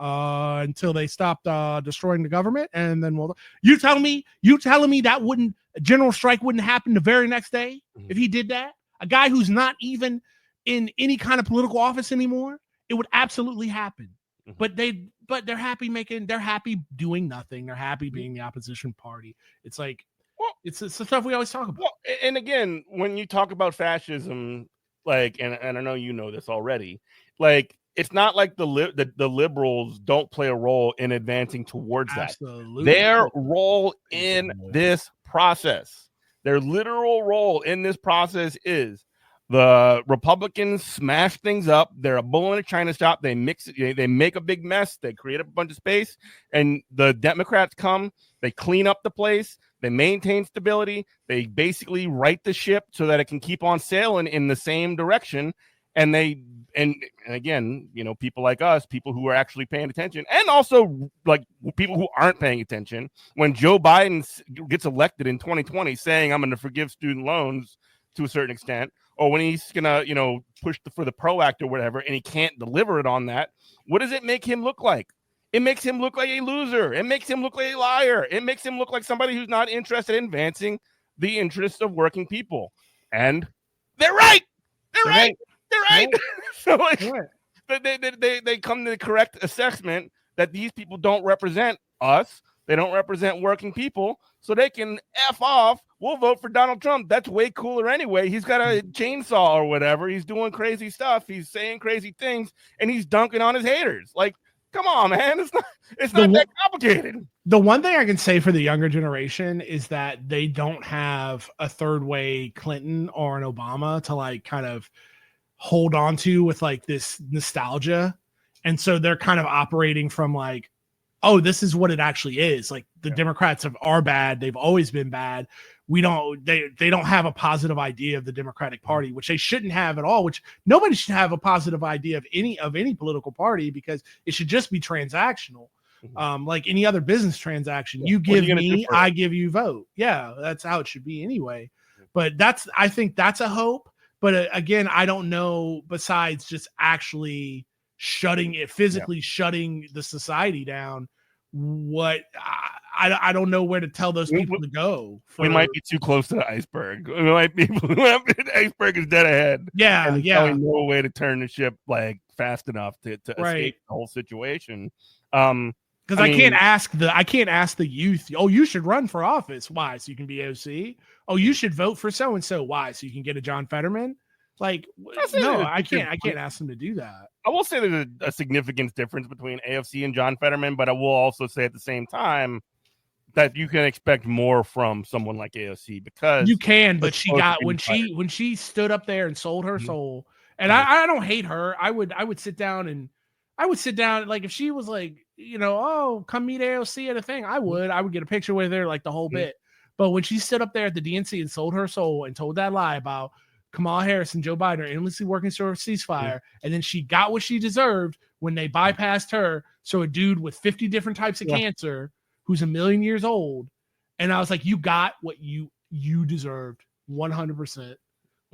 until they stopped destroying the government. And then you telling me that general strike wouldn't happen the very next day if he did that? A guy who's not even in any kind of political office anymore, it would absolutely happen. But they're happy doing nothing. They're happy being the opposition party. It's like, it's the stuff we always talk about. Well, and again, when you talk about fascism, like, and I know you know this already, like, it's not like the liberals don't play a role in advancing towards that. Their role in this process, their literal role in this process is the Republicans smash things up. They're a bull in a china shop. They mix it. They make a big mess. They create a bunch of space, and the Democrats come. They clean up the place. They maintain stability. They basically right the ship so that it can keep on sailing in the same direction. And again, people like us, people who are actually paying attention, and also like people who aren't paying attention. When Joe Biden gets elected in 2020 saying, I'm going to forgive student loans to a certain extent, or when he's going to, push for the PRO Act or whatever, and he can't deliver it on that, what does it make him look like? It makes him look like a loser. It makes him look like a liar. It makes him look like somebody who's not interested in advancing the interests of working people. And they're right. They're right. So like, they come to the correct assessment that these people don't represent us. They don't represent working people, so they can F off. We'll vote for Donald Trump. That's way cooler anyway. He's got a chainsaw or whatever. He's doing crazy stuff. He's saying crazy things, and he's dunking on his haters. Like, come on, man. It's not that complicated. The one thing I can say for the younger generation is that they don't have a third way Clinton or an Obama to like kind of hold on to with like this nostalgia. And so they're kind of operating from like, oh, this is what it actually is. Like the Democrats are bad. They've always been bad. They don't have a positive idea of the Democratic Party, which they shouldn't have at all, which nobody should have a positive idea of any political party, because it should just be transactional. Like any other business transaction. You give me, I give you vote. Yeah, that's how it should be anyway. But I think that's a hope. But again, I don't know, besides just actually shutting the society down, what I don't know where to tell those people to go. We might be too close to the iceberg. The iceberg is dead ahead. Yeah, and there's no way to turn the ship like fast enough to escape the whole situation. Because I can't ask the youth, oh, you should run for office. Why? So you can be OC. Oh, you should vote for so and so. Why? So you can get a John Fetterman. Like, no, I can't ask them to do that. I will say there's a significant difference between AFC and John Fetterman, but I will also say at the same time that you can expect more from someone like AOC, because you can, but she got when she stood up there and sold her soul. And I don't hate her. I would sit down like if she was like, oh, come meet AOC at a thing, I would get a picture with her, like the whole bit. But when she stood up there at the DNC and sold her soul and told that lie about Kamala Harris and Joe Biden are endlessly working for a ceasefire, and then she got what she deserved when they bypassed her. So a dude with 50 different types of cancer who's 1 million years old And I was like, you got what you deserved 100%.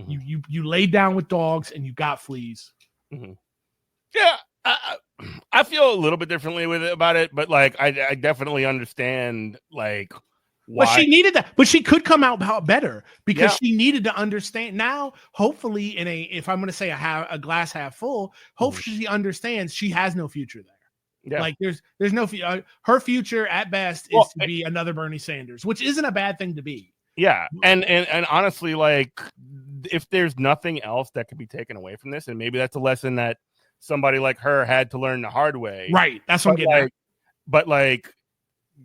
You laid down with dogs and you got fleas. Yeah, I feel a little bit differently about it, but like I definitely understand like why. But she needed that. But she could come out better because she needed to understand. Now, hopefully, if I'm going to say a glass half full, hopefully she understands she has no future there. Yeah. Like there's no her future at best is to be another Bernie Sanders, which isn't a bad thing to be. Yeah, and honestly, like if there's nothing else that could be taken away from this, and maybe that's a lesson that somebody like her had to learn the hard way. Right. That's what I'm getting at. But like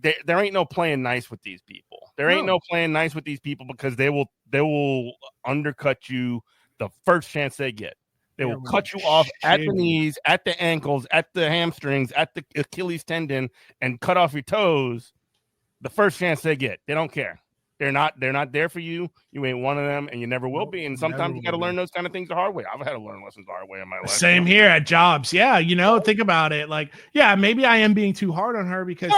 there ain't no playing nice with these people. There ain't no playing nice with these people because they will undercut you the first chance they get. They will cut you off at the knees, at the ankles, at the hamstrings, at the Achilles tendon, and cut off your toes the first chance they get. They don't care. They're not there for you. You ain't one of them, and you never will be. And sometimes you got to learn those kind of things the hard way. I've had to learn lessons the hard way in my life. Same here at jobs. Yeah, think about it. Like, yeah, maybe I am being too hard on her because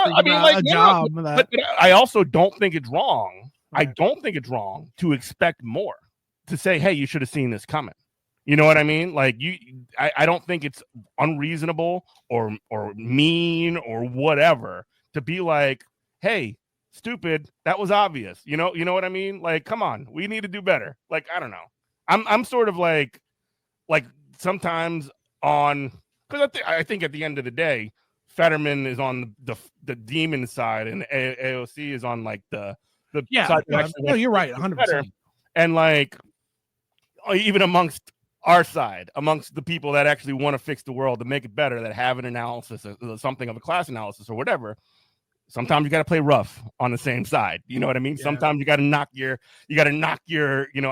job. But I also don't think it's wrong. Right. I don't think it's wrong to expect more. To say, hey, you should have seen this coming. You know what I mean? Like I don't think it's unreasonable or mean or whatever to be like, hey, stupid, that was obvious. You know what I mean? Like, come on, we need to do better. Like, I don't know. I'm sort of like sometimes on, because I think at the end of the day, Fetterman is on the demon side and AOC is on like the side. No, you're right, 100%. And like even amongst our side, amongst the people that actually want to fix the world to make it better, that have an analysis, something of a class analysis or whatever. Sometimes you got to play rough on the same side. You know what I mean? Yeah. Sometimes you got to knock your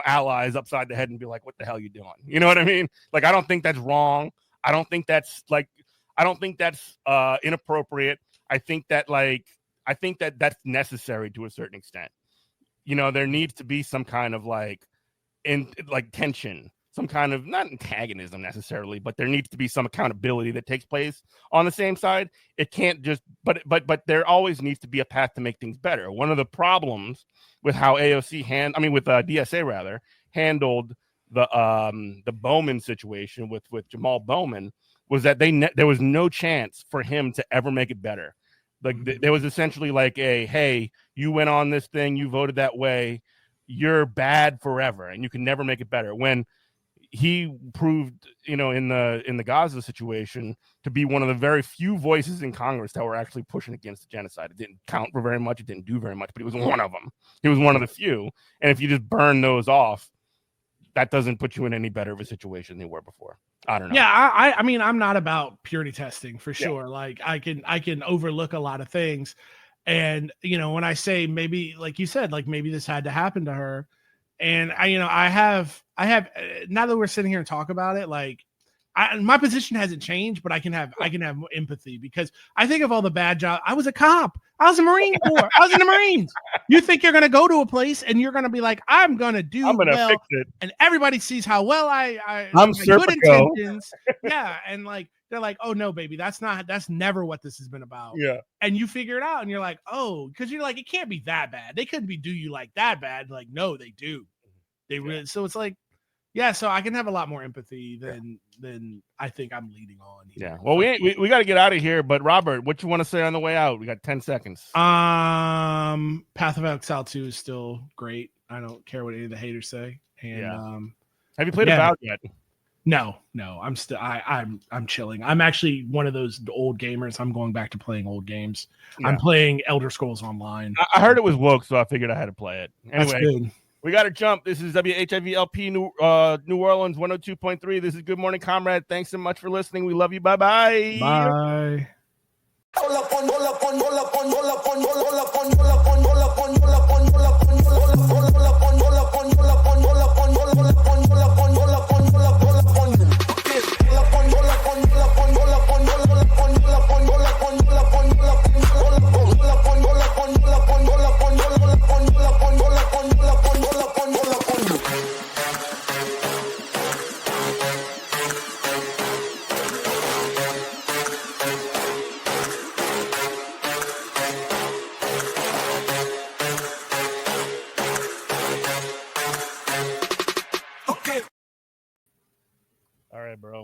allies upside the head and be like, what the hell are you doing? You know what I mean? Like, I don't think that's wrong. I don't think that's inappropriate. I think that that's necessary to a certain extent. There needs to be some kind of tension, some kind of, not antagonism necessarily, but there needs to be some accountability that takes place on the same side. It can't just, but there always needs to be a path to make things better. One of the problems with how AOC with DSA rather handled the Bowman situation with Jamal Bowman was that there was no chance for him to ever make it better. Like there was essentially like hey, you went on this thing, you voted that way, you're bad forever, and you can never make it better. When he proved, in the Gaza situation to be one of the very few voices in Congress that were actually pushing against the genocide. It didn't count for very much. It didn't do very much, but he was one of them. He was one of the few. And if you just burn those off, that doesn't put you in any better of a situation than you were before. I don't know. Yeah, I mean, I'm not about purity testing for sure. Yeah. Like I can overlook a lot of things. And, when I say maybe, like you said, like maybe this had to happen to her. And I have now that we're sitting here and talk about it, like my position hasn't changed, but I can have more empathy because I think of all the bad jobs. I was a cop. I was a Marine Corps. I was in the Marines. You think you're going to go to a place and you're going to be like, I'm going to fix it. And everybody sees how well I'm good intentions. Yeah. And like, they're like, oh no, baby, that's never what this has been about. Yeah. And you figure it out and you're like, oh, because you're like, it can't be that bad. They couldn't do you like that bad. Like, no, they do. They really, so it's like, yeah, so I can have a lot more empathy than I think I'm leading on here. Yeah. Well, we got to get out of here, but Robert, what you want to say on the way out? We got 10 seconds. Path of Exile 2 is still great. I don't care what any of the haters say. And have you played Avowed yet? No. I'm still I'm chilling. I'm actually one of those old gamers. I'm going back to playing old games. Yeah. I'm playing Elder Scrolls Online. I heard it was woke, so I figured I had to play it. Anyway. That's good. We got to jump. This is WHIVLP New Orleans 102.3. This is Good Morning Comrade. Thanks so much for listening. We love you. Bye-bye. Bye. right, bro.